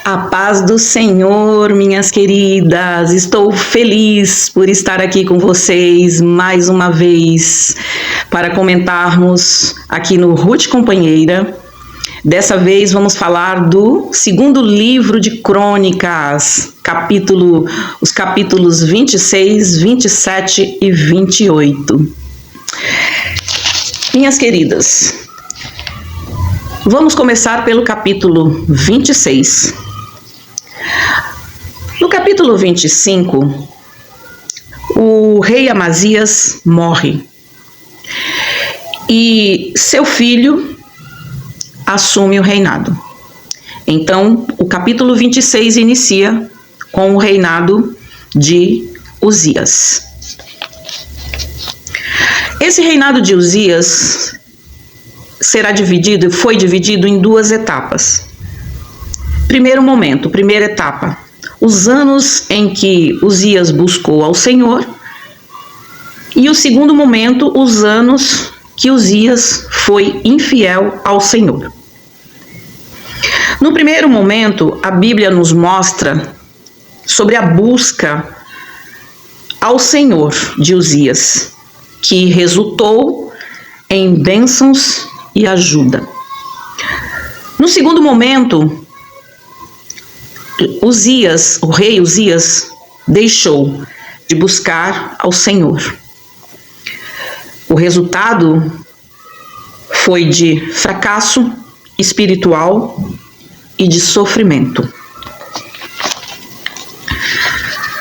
A paz do Senhor, minhas queridas, estou feliz por estar aqui com vocês mais uma vez para comentarmos aqui no Ruth Companheira. Dessa vez vamos falar do segundo livro de Crônicas, os capítulos 26, 27 e 28. Minhas queridas, vamos começar pelo capítulo 26. No capítulo 25, o rei Amazias morre e seu filho assume o reinado. Então, o capítulo 26 inicia com o reinado de Uzias. Esse reinado de Uzias foi dividido em duas etapas. Primeiro momento, primeira etapa, os anos em que Uzias buscou ao Senhor, e o segundo momento, os anos que Uzias foi infiel ao Senhor. No primeiro momento, a Bíblia nos mostra sobre a busca ao Senhor de Uzias, que resultou em bênçãos e ajuda. No segundo momento, o rei Uzias deixou de buscar ao Senhor. O resultado foi de fracasso espiritual e de sofrimento.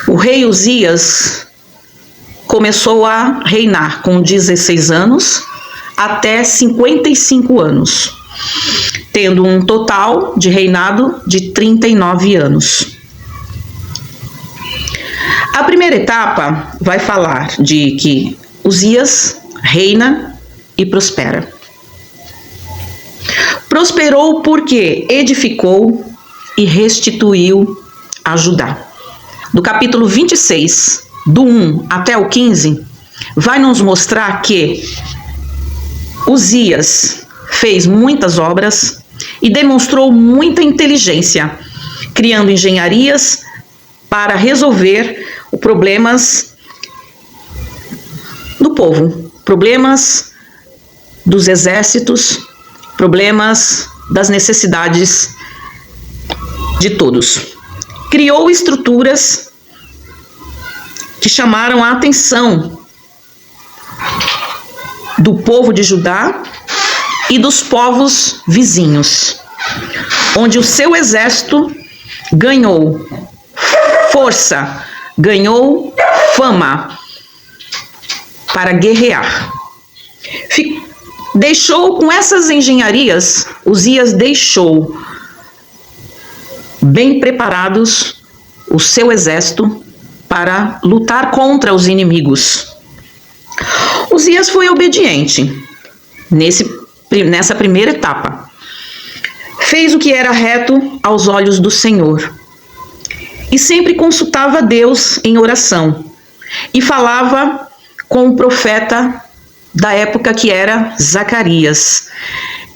O rei Uzias começou a reinar com 16 anos até 55 anos, tendo um total de reinado de 39 anos. A primeira etapa vai falar de que Uzias reina e prospera. Prosperou porque edificou e restituiu a Judá. Do capítulo 26, do 1 até o 15, vai nos mostrar que Uzias fez muitas obras e demonstrou muita inteligência, criando engenharias para resolver os problemas do povo, problemas dos exércitos, problemas das necessidades de todos. Criou estruturas que chamaram a atenção do povo de Judá e dos povos vizinhos, onde o seu exército ganhou força, ganhou fama para guerrear. Deixou com essas engenharias, Uzias deixou bem preparados o seu exército para lutar contra os inimigos. Uzias foi obediente nessa primeira etapa. Fez o que era reto aos olhos do Senhor e sempre consultava Deus em oração e falava com o profeta da época, que era Zacarias,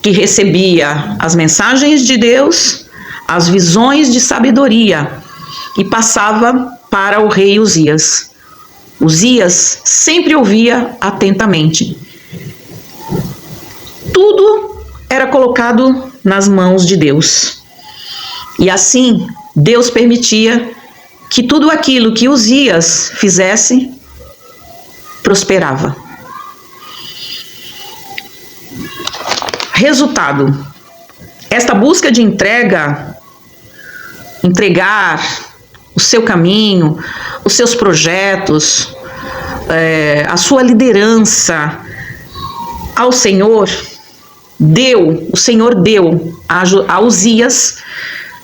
que recebia as mensagens de Deus, as visões de sabedoria e passava para o rei Uzias. Uzias sempre ouvia atentamente. Tudo era colocado nas mãos de Deus. E assim, Deus permitia que tudo aquilo que Uzias fizesse prosperava. Resultado: esta busca de entregar o seu caminho, os seus projetos, a sua liderança ao Senhor, o Senhor deu a Uzias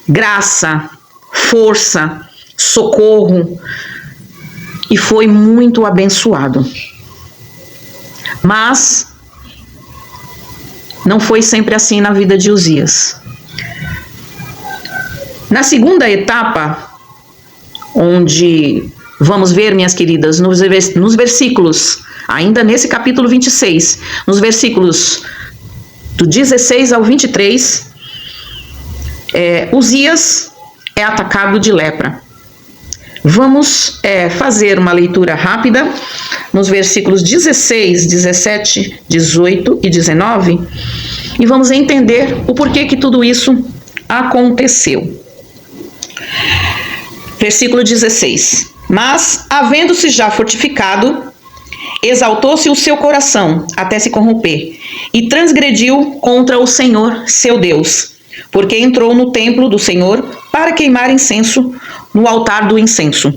graça, força, socorro, e foi muito abençoado. Mas não foi sempre assim na vida de Uzias. Na segunda etapa, onde vamos ver, minhas queridas, nos versículos, ainda nesse capítulo 26, nos versículos do 16 ao 23, Uzias é atacado de lepra. Vamos fazer uma leitura rápida nos versículos 16, 17, 18 e 19 e vamos entender o porquê que tudo isso aconteceu. Versículo 16. Mas, havendo-se já fortificado, exaltou-se o seu coração até se corromper e transgrediu contra o Senhor seu Deus, porque entrou no templo do Senhor para queimar incenso no altar do incenso.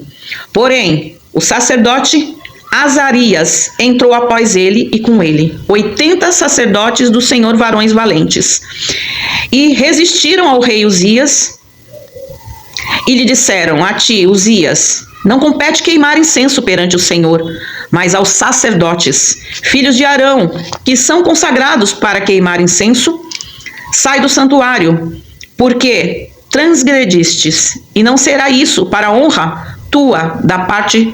Porém, o sacerdote Azarias entrou após ele e com ele 80 sacerdotes do Senhor, varões valentes, e resistiram ao rei Uzias e lhe disseram: a ti, Uzias, não compete queimar incenso perante o Senhor, mas aos sacerdotes, filhos de Arão, que são consagrados para queimar incenso, sai do santuário, porque transgredistes, e não será isso para a honra tua da parte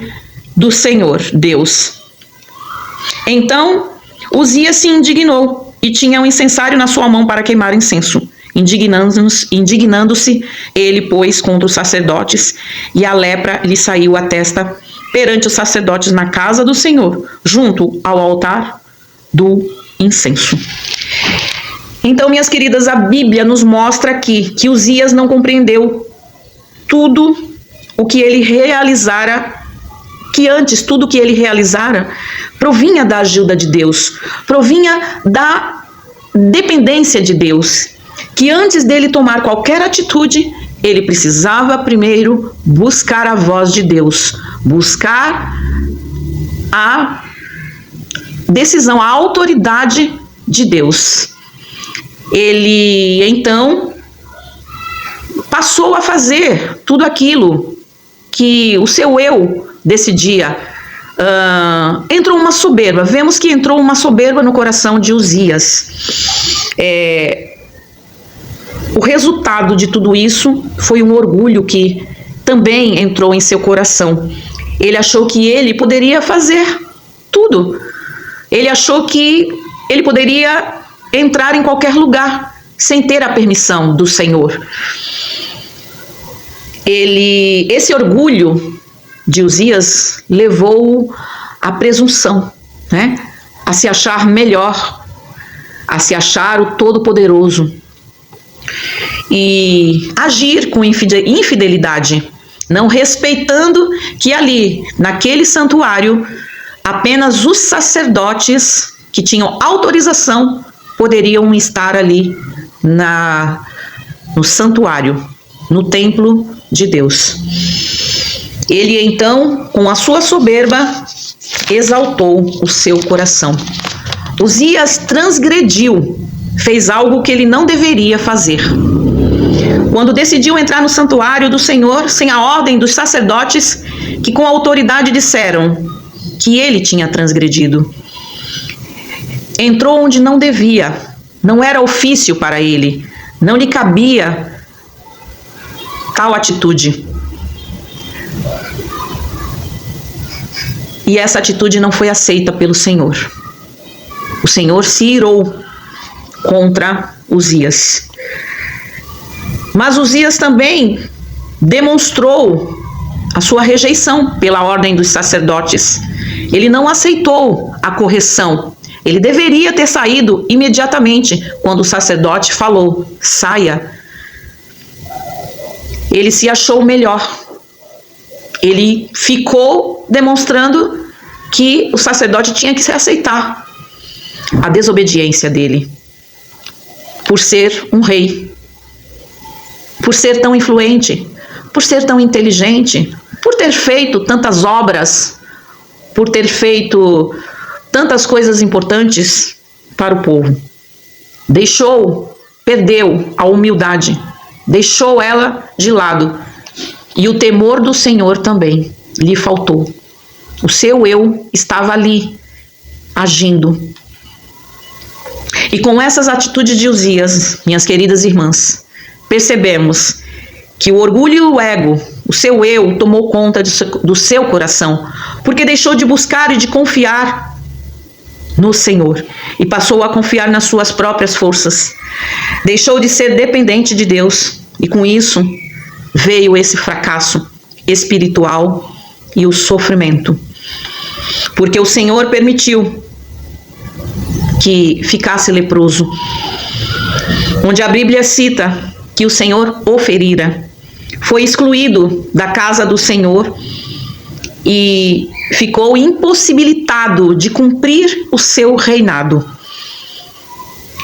do Senhor Deus. Então Uzias se indignou e tinha um incensário na sua mão para queimar incenso. Indignando-se ele, pois, contra os sacerdotes, e a lepra lhe saiu à testa perante os sacerdotes na casa do Senhor, junto ao altar do incenso. Então, minhas queridas, a Bíblia nos mostra aqui que Uzias não compreendeu tudo o que ele realizara, que antes tudo o que ele realizara provinha da ajuda de Deus, provinha da dependência de Deus, que antes dele tomar qualquer atitude, ele precisava primeiro buscar a voz de Deus, buscar a decisão, a autoridade de Deus. Ele, então, passou a fazer tudo aquilo que o seu eu decidia. Entrou uma soberba. Vemos que entrou uma soberba no coração de Uzias. O resultado de tudo isso foi um orgulho que também entrou em seu coração. Ele achou que ele poderia fazer tudo. Ele achou que ele poderia entrar em qualquer lugar sem ter a permissão do Senhor. Esse orgulho de Uzias levou-o à presunção, né? A se achar melhor, a se achar o Todo-Poderoso e agir com infidelidade, não respeitando que ali, naquele santuário, apenas os sacerdotes que tinham autorização poderiam estar ali no santuário, no templo de Deus. Ele então, com a sua soberba, exaltou o seu coração. Uzias transgrediu, fez algo que ele não deveria fazer. Quando decidiu entrar no santuário do Senhor, sem a ordem dos sacerdotes, que com autoridade disseram que ele tinha transgredido. Entrou onde não devia, não era ofício para ele, não lhe cabia tal atitude. E essa atitude não foi aceita pelo Senhor. O Senhor se irou contra Uzias. Mas Uzias também demonstrou a sua rejeição pela ordem dos sacerdotes. Ele não aceitou a correção. Ele deveria ter saído imediatamente quando o sacerdote falou: saia. Ele se achou melhor. Ele ficou demonstrando que o sacerdote tinha que se aceitar a desobediência dele, por ser um rei, por ser tão influente, por ser tão inteligente, por ter feito tantas obras, por ter feito tantas coisas importantes para o povo. Perdeu a humildade, deixou ela de lado, e o temor do Senhor também lhe faltou. O seu eu estava ali, agindo. E com essas atitudes de Uzias, minhas queridas irmãs, percebemos que o orgulho e o ego, o seu eu, tomou conta do seu coração, porque deixou de buscar e de confiar no Senhor e passou a confiar nas suas próprias forças. Deixou de ser dependente de Deus e com isso veio esse fracasso espiritual e o sofrimento. Porque o Senhor permitiu que ficasse leproso. Onde a Bíblia cita que o Senhor o ferira. Foi excluído da casa do Senhor e ficou impossibilitado de cumprir o seu reinado.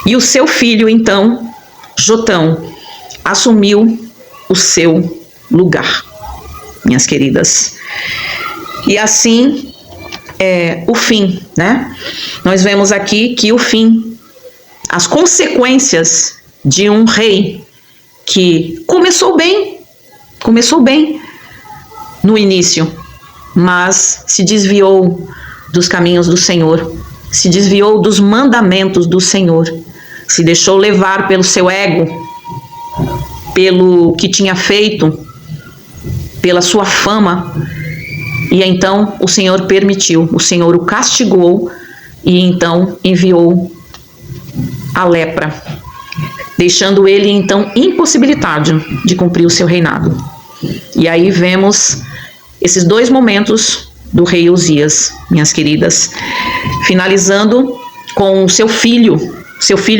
E o seu filho, então, Jotão, assumiu o seu lugar, minhas queridas. E assim é o fim, né? Nós vemos aqui que o fim, as consequências de um rei que começou bem no início, mas se desviou dos caminhos do Senhor, se desviou dos mandamentos do Senhor, se deixou levar pelo seu ego, pelo que tinha feito, pela sua fama, e então o Senhor permitiu, o Senhor o castigou e então enviou a lepra, deixando ele então impossibilitado de cumprir o seu reinado. E aí vemos esses dois momentos do rei Uzias, minhas queridas, finalizando com o seu filho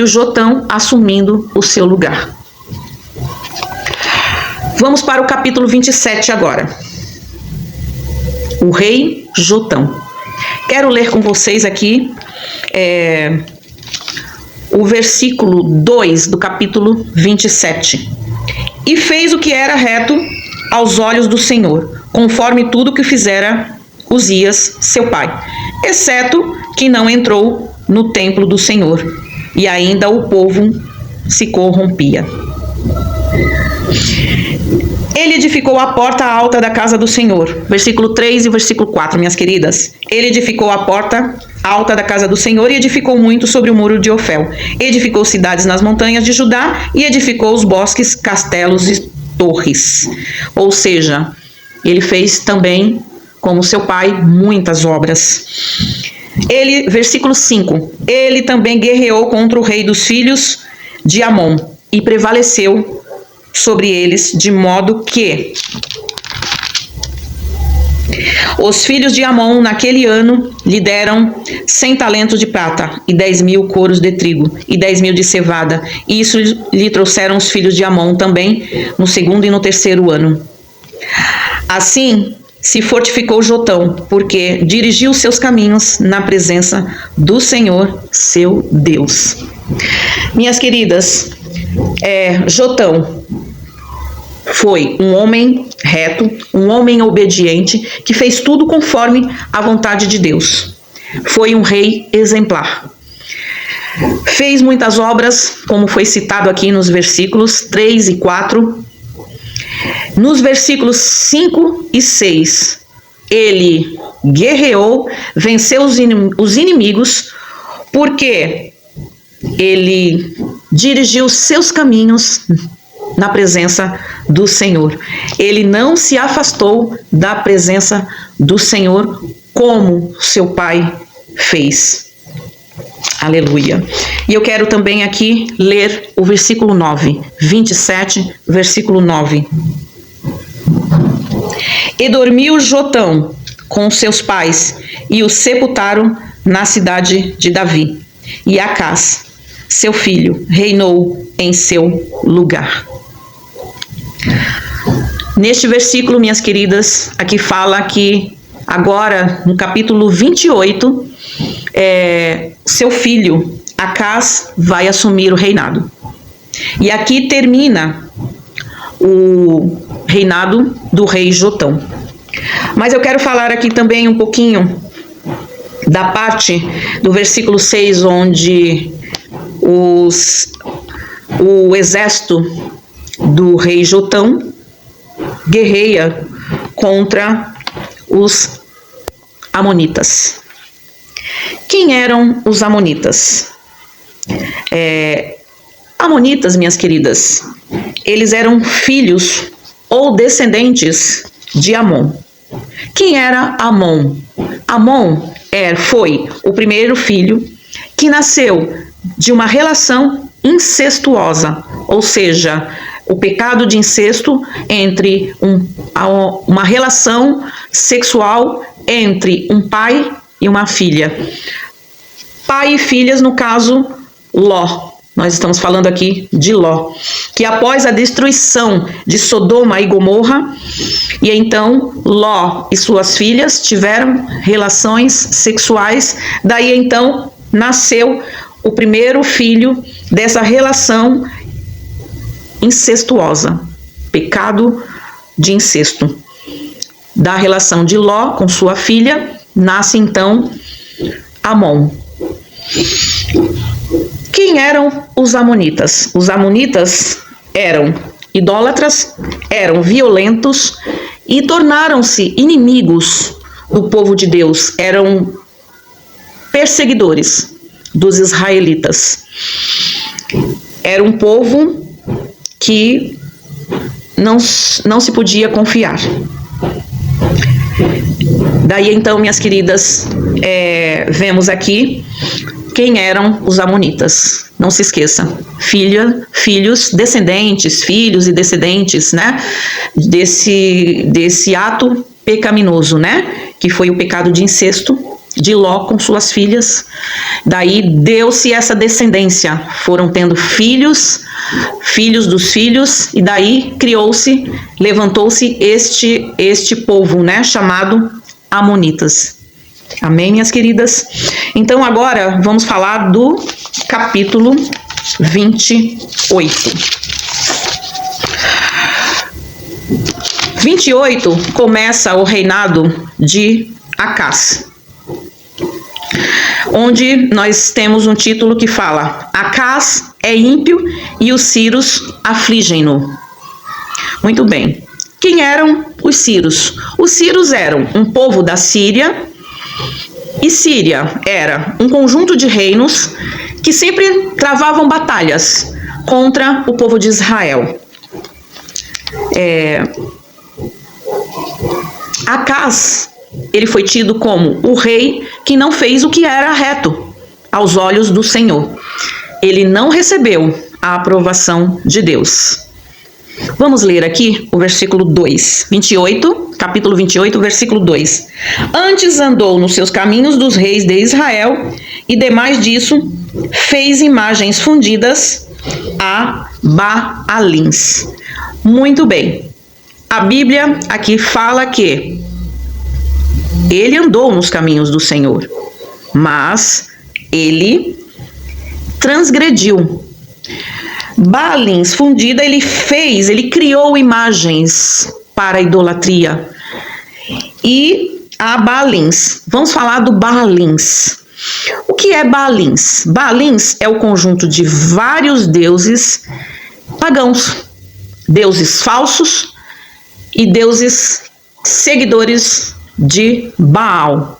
Jotão assumindo o seu lugar. Vamos para o capítulo 27 agora. O rei Jotão. Quero ler com vocês aqui o versículo 2 do capítulo 27. E fez o que era reto aos olhos do Senhor, conforme tudo que fizera Uzias, seu pai, exceto que não entrou no templo do Senhor, e ainda o povo se corrompia. Ele edificou a porta alta da casa do Senhor. Versículo 3 e versículo 4, minhas queridas. Ele edificou a porta alta da casa do Senhor e edificou muito sobre o muro de Ofel. Edificou cidades nas montanhas de Judá e edificou os bosques, castelos e torres. Ou seja, ele fez também, como seu pai, muitas obras. Versículo 5. Ele também guerreou contra o rei dos filhos de Amon e prevaleceu sobre eles, de modo que os filhos de Amon naquele ano lhe deram 100 talentos de prata e 10.000 coros de trigo e 10.000 de cevada, e isso lhe trouxeram os filhos de Amon também no segundo e no terceiro ano. Assim se fortificou Jotão, porque dirigiu seus caminhos na presença do Senhor, seu Deus. Minhas queridas, Jotão foi um homem reto, um homem obediente, que fez tudo conforme a vontade de Deus. Foi um rei exemplar. Fez muitas obras, como foi citado aqui nos versículos 3 e 4. Nos versículos 5 e 6, ele guerreou, venceu os inimigos, porque ele dirigiu seus caminhos na presença do Senhor. Ele não se afastou da presença do Senhor como seu pai fez. Aleluia. E eu quero também aqui ler o versículo 9, 27, versículo 9. E dormiu Jotão com seus pais e o sepultaram na cidade de Davi. E Acás, seu filho, reinou em seu lugar. Neste versículo, minhas queridas, aqui fala que agora, no capítulo 28, seu filho, Acás, vai assumir o reinado. E aqui termina o reinado do rei Jotão. Mas eu quero falar aqui também um pouquinho da parte do versículo 6, onde o exército do rei Jotão guerreia contra os amonitas. Quem eram os amonitas? Amonitas, minhas queridas, eles eram filhos ou descendentes de Amon. Quem era Amon? Amon foi o primeiro filho que nasceu de uma relação incestuosa, ou seja, o pecado de incesto entre uma relação sexual entre um pai e uma filha. Pai e filhas, no caso, Ló. Nós estamos falando aqui de Ló, que após a destruição de Sodoma e Gomorra, e então Ló e suas filhas tiveram relações sexuais, daí então nasceu o primeiro filho dessa relação incestuosa, pecado de incesto. Da relação de Ló com sua filha, nasce então Amon. Quem eram os amonitas? Os amonitas eram idólatras, eram violentos e tornaram-se inimigos do povo de Deus, eram perseguidores dos israelitas. Era um povo que não se podia confiar. Daí então, minhas queridas, vemos aqui quem eram os amonitas. Não se esqueça, filhos, descendentes, filhos e descendentes, né, desse ato pecaminoso, né, que foi o pecado de incesto de Ló com suas filhas. Daí deu-se essa descendência, foram tendo filhos dos filhos, e daí levantou-se este povo, né, chamado Amonitas. Amém, minhas queridas? Então agora vamos falar do capítulo 28. 28 começa o reinado de Acás, onde nós temos um título que fala: Acás é ímpio e os sírios afligem-no. Muito bem. Quem eram os sírios? Os sírios eram um povo da Síria, e Síria era um conjunto de reinos que sempre travavam batalhas contra o povo de Israel. Acás, ele foi tido como o rei que não fez o que era reto aos olhos do Senhor. Ele não recebeu a aprovação de Deus. Vamos ler aqui o versículo 2, capítulo 28, versículo 2. Antes andou nos seus caminhos dos reis de Israel, e demais disso, fez imagens fundidas a Baalins. Muito bem. A Bíblia aqui fala que ele andou nos caminhos do Senhor, mas ele transgrediu. Baalins fundida, ele criou imagens para a idolatria. E a Baalins, vamos falar do Baalins. O que é Baalins? Baalins é o conjunto de vários deuses pagãos, deuses falsos e deuses seguidores de Baal.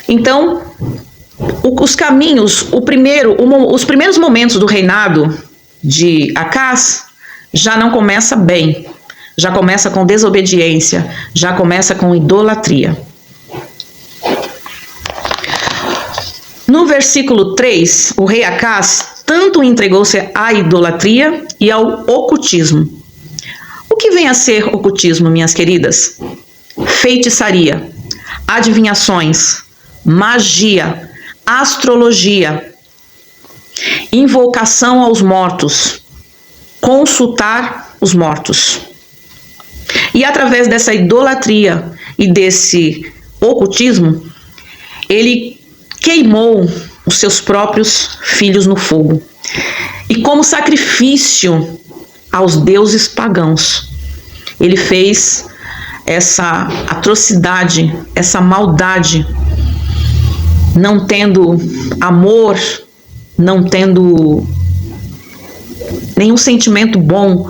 Então, os caminhos, os primeiros momentos do reinado de Acás já não começa bem, já começa com desobediência, já começa com idolatria. No versículo 3, o rei Acás tanto entregou-se à idolatria e ao ocultismo. O que vem a ser ocultismo, minhas queridas? Feitiçaria, adivinhações, magia, astrologia, invocação aos mortos, consultar os mortos. E através dessa idolatria e desse ocultismo, ele queimou os seus próprios filhos no fogo. E como sacrifício aos deuses pagãos, ele fez essa atrocidade, essa maldade, não tendo amor, não tendo nenhum sentimento bom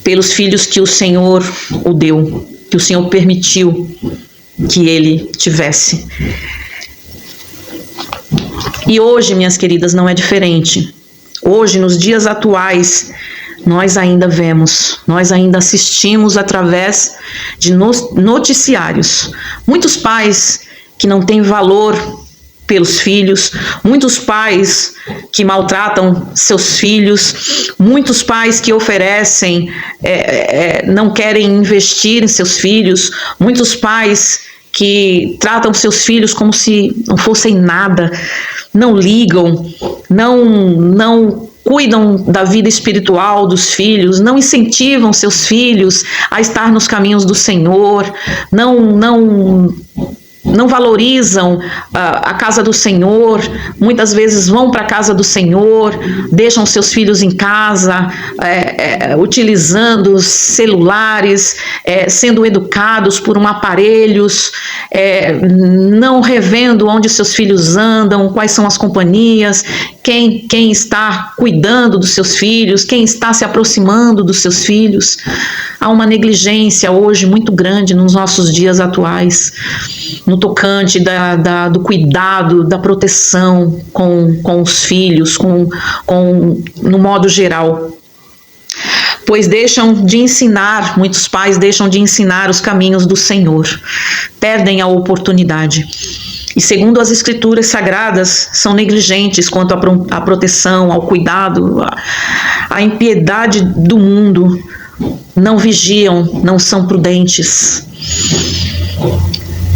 pelos filhos que o Senhor o deu, que o Senhor permitiu que ele tivesse. E hoje, minhas queridas, não é diferente. Hoje, nos dias atuais, nós ainda vemos, nós ainda assistimos através de noticiários. Muitos pais que não têm valor pelos filhos, muitos pais que maltratam seus filhos, muitos pais que oferecem, não querem investir em seus filhos, muitos pais que tratam seus filhos como se não fossem nada, não ligam, não cuidam da vida espiritual dos filhos, não incentivam seus filhos a estar nos caminhos do Senhor, não valorizam a casa do Senhor, muitas vezes vão para a casa do Senhor, deixam seus filhos em casa, utilizando celulares, sendo educados por aparelhos, não revendo onde seus filhos andam, quais são as companhias, quem está cuidando dos seus filhos, quem está se aproximando dos seus filhos. Há uma negligência hoje muito grande nos nossos dias atuais, no tocante do cuidado, da proteção com os filhos, no modo geral. Pois muitos pais deixam de ensinar os caminhos do Senhor, perdem a oportunidade. E segundo as Escrituras Sagradas, são negligentes quanto à proteção, ao cuidado, à impiedade do mundo, não vigiam, não são prudentes.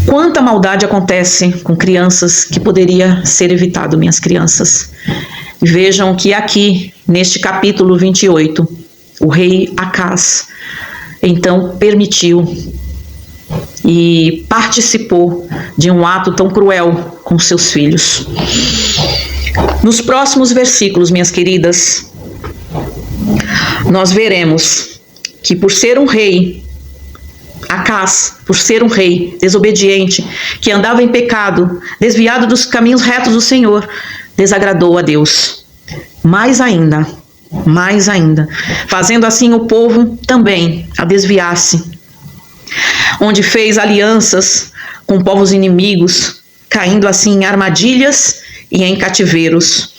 Quanta maldade acontece com crianças que poderia ser evitado, minhas crianças. Vejam que aqui, neste capítulo 28, o rei Acaz, então, permitiu e participou de um ato tão cruel com seus filhos. Nos próximos versículos, minhas queridas, nós veremos que por ser um rei, Acaz, por ser um rei desobediente, que andava em pecado, desviado dos caminhos retos do Senhor, desagradou a Deus. Mais ainda, fazendo assim o povo também a desviar-se, onde fez alianças com povos inimigos, caindo assim em armadilhas e em cativeiros.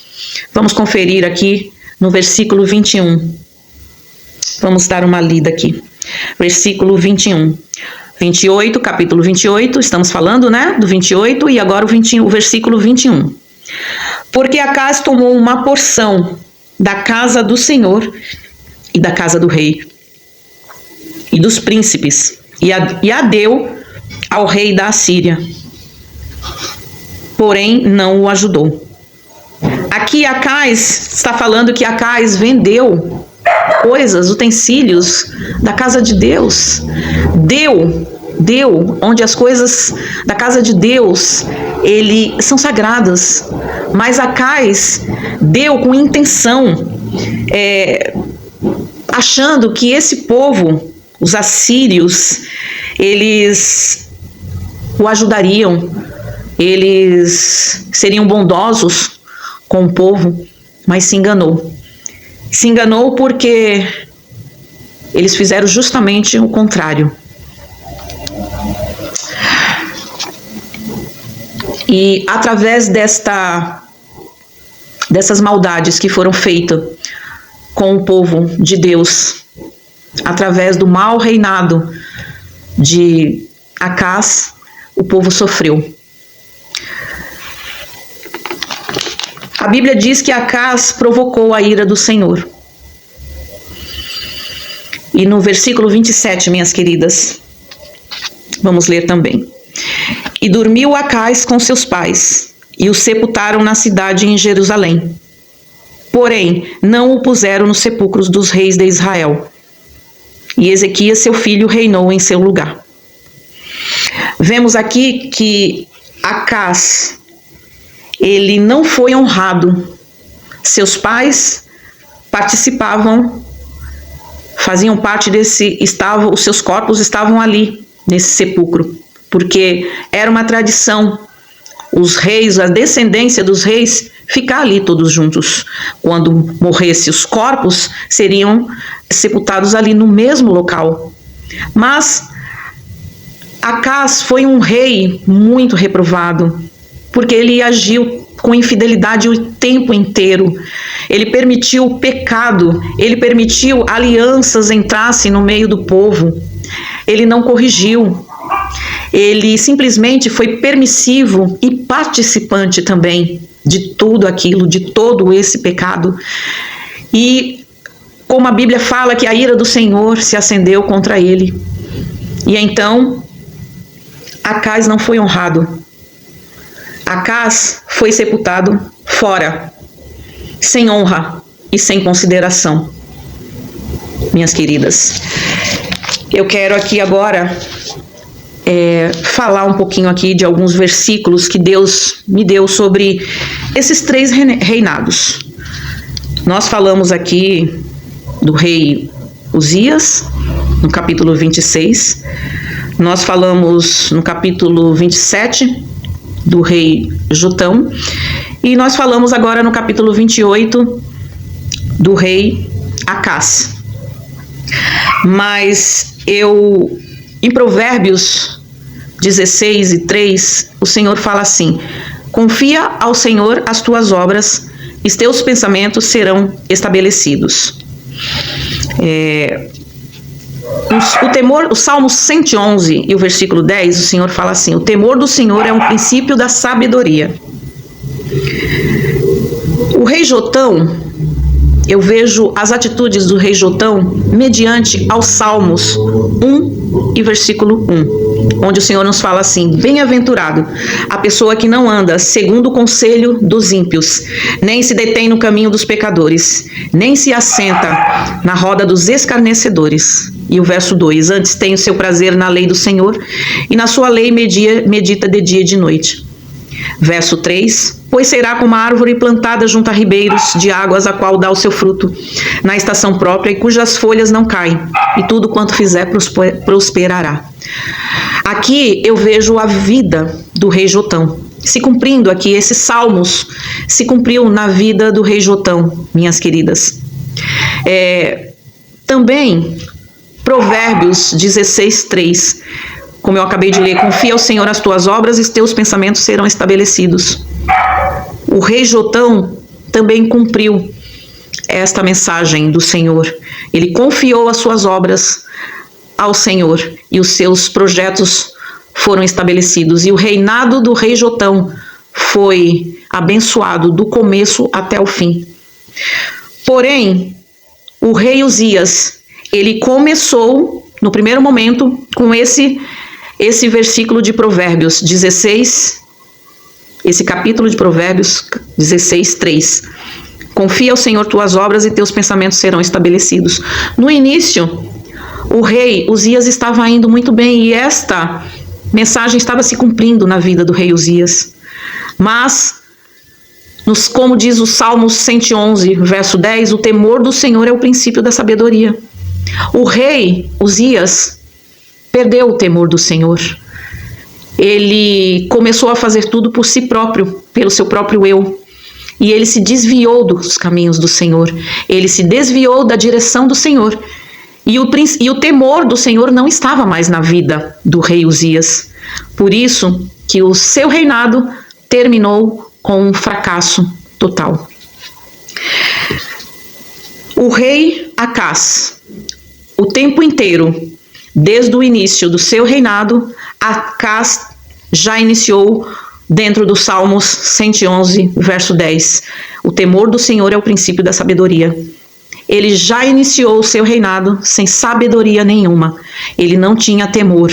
Vamos conferir aqui no versículo 21. Vamos dar uma lida aqui. Versículo 21. 28, capítulo 28, estamos falando, né, do 28, e agora o versículo 21. Porque Acaz tomou uma porção da casa do Senhor e da casa do rei e dos príncipes, e a deu ao rei da Assíria, porém não o ajudou. Aqui Acaz está falando que Acaz vendeu coisas, utensílios da casa de Deus. Deu, onde as coisas da casa de Deus, são sagradas. Mas Acaz deu com intenção, achando que esse povo, os assírios, eles o ajudariam, eles seriam bondosos com o povo, mas se enganou. Se enganou porque eles fizeram justamente o contrário. E através dessas maldades que foram feitas com o povo de Deus, através do mau reinado de Acaz, o povo sofreu. A Bíblia diz que Acaz provocou a ira do Senhor. E no versículo 27, minhas queridas, vamos ler também. E dormiu Acaz com seus pais, e o sepultaram na cidade em Jerusalém. Porém, não o puseram nos sepulcros dos reis de Israel. E Ezequias, seu filho, reinou em seu lugar. Vemos aqui que Acaz, ele não foi honrado. Seus pais participavam, faziam parte os seus corpos estavam ali, nesse sepulcro, porque era uma tradição, os reis, a descendência dos reis, ficar ali todos juntos. Quando morresse os corpos, seriam sepultados ali no mesmo local. Mas Acaz foi um rei muito reprovado, porque ele agiu com infidelidade o tempo inteiro. Ele permitiu o pecado, ele permitiu alianças entrassem no meio do povo. Ele não corrigiu. Ele simplesmente foi permissivo e participante também de tudo aquilo, de todo esse pecado. E como a Bíblia fala que a ira do Senhor se acendeu contra ele. E então, Acás não foi honrado. Acás foi sepultado fora, sem honra e sem consideração. Minhas queridas, eu quero aqui agora falar um pouquinho aqui de alguns versículos que Deus me deu sobre esses 3 reinados. Nós falamos aqui do rei Uzias, no capítulo 26. Nós falamos no capítulo 27 do rei Jotão. E nós falamos agora no capítulo 28 do rei Acás. Mas em Provérbios 16:3, o Senhor fala assim: confia ao Senhor as tuas obras, e teus pensamentos serão estabelecidos. O Salmo 111 e o versículo 10, o Senhor fala assim: o temor do Senhor é um princípio da sabedoria. O rei Jotão, eu vejo as atitudes do rei Jotão mediante aos Salmos 1 e versículo 1, onde o Senhor nos fala assim: bem-aventurado a pessoa que não anda segundo o conselho dos ímpios, nem se detém no caminho dos pecadores, nem se assenta na roda dos escarnecedores. E o verso 2, antes tem o seu prazer na lei do Senhor, e na sua lei medita de dia e de noite. Verso 3, pois será como a árvore plantada junto a ribeiros de águas, a qual dá o seu fruto na estação própria, e cujas folhas não caem, e tudo quanto fizer prosperará. Aqui eu vejo a vida do rei Jotão se cumprindo aqui. Esses salmos se cumpriu na vida do rei Jotão, minhas queridas. Também Provérbios 16:3, como eu acabei de ler: confia ao Senhor as tuas obras, e teus pensamentos serão estabelecidos. O rei Jotão também cumpriu esta mensagem do Senhor. Ele confiou as suas obras ao Senhor e os seus projetos foram estabelecidos. E o reinado do rei Jotão foi abençoado do começo até o fim. Porém, o rei Uzias, ele começou no primeiro momento com esse versículo de Provérbios 16, esse capítulo de Provérbios 16:3. Confia ao Senhor tuas obras, e teus pensamentos serão estabelecidos. No início, o rei Uzias estava indo muito bem, e esta mensagem estava se cumprindo na vida do rei Uzias. Mas, como diz o Salmo 111, verso 10, o temor do Senhor é o princípio da sabedoria. O rei Uzias perdeu o temor do Senhor. Ele começou a fazer tudo por si próprio, pelo seu próprio eu. E ele se desviou dos caminhos do Senhor. Ele se desviou da direção do Senhor. E o temor do Senhor não estava mais na vida do rei Uzias. Por isso que o seu reinado terminou com um fracasso total. O rei Acás, o tempo inteiro, desde o início do seu reinado, Acás já iniciou dentro do Salmos 111, verso 10. O temor do Senhor é o princípio da sabedoria. Ele já iniciou o seu reinado sem sabedoria nenhuma. Ele não tinha temor.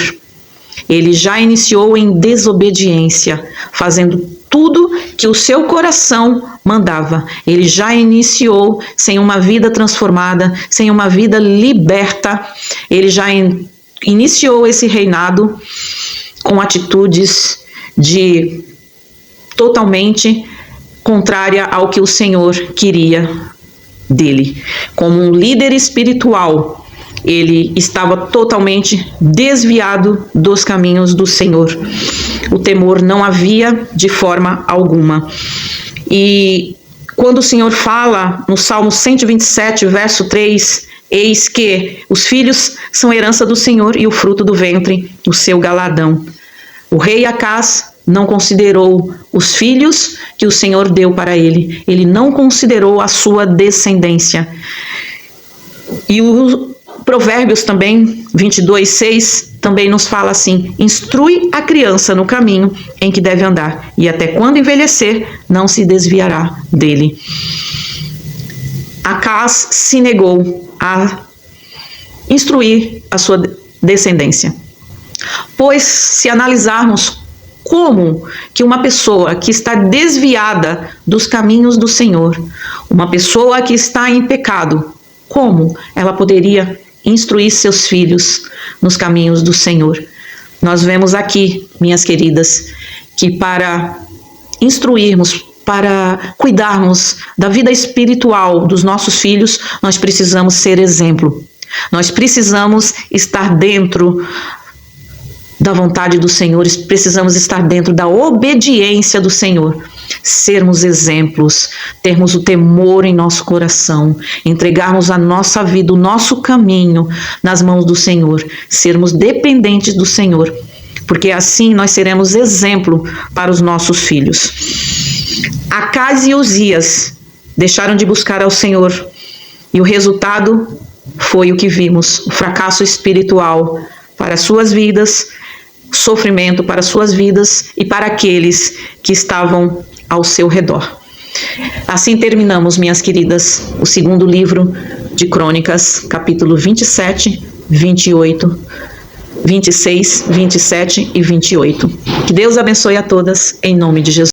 Ele já iniciou em desobediência, fazendo tudo que o seu coração mandava. Ele já iniciou sem uma vida transformada, sem uma vida liberta. Ele já iniciou esse reinado com atitudes totalmente contrária ao que o Senhor queria dele. Como um líder espiritual, ele estava totalmente desviado dos caminhos do Senhor. O temor não havia de forma alguma. E quando o Senhor fala no Salmo 127, verso 3, eis que os filhos são herança do Senhor, e o fruto do ventre, o seu galardão. O rei Acás não considerou os filhos que o Senhor deu para ele. Ele não considerou a sua descendência. E Provérbios também, 22:6, também nos fala assim: instrui a criança no caminho em que deve andar, e até quando envelhecer, não se desviará dele. Acaz se negou a instruir a sua descendência. Pois, se analisarmos como que uma pessoa que está desviada dos caminhos do Senhor, uma pessoa que está em pecado, como ela poderia instruir seus filhos nos caminhos do Senhor? Nós vemos aqui, minhas queridas, que para instruirmos, para cuidarmos da vida espiritual dos nossos filhos, nós precisamos ser exemplo. Nós precisamos estar dentro da vontade do Senhor, precisamos estar dentro da obediência do Senhor, sermos exemplos, termos o temor em nosso coração, entregarmos a nossa vida, o nosso caminho nas mãos do Senhor, sermos dependentes do Senhor, porque assim nós seremos exemplo para os nossos filhos. Acaz e Uzias deixaram de buscar ao Senhor, e o resultado foi o que vimos: o fracasso espiritual para suas vidas, sofrimento para suas vidas e para aqueles que estavam ao seu redor. Assim terminamos, minhas queridas, o segundo livro de Crônicas, capítulo 27, 28, 26, 27 e 28. Que Deus abençoe a todas, em nome de Jesus.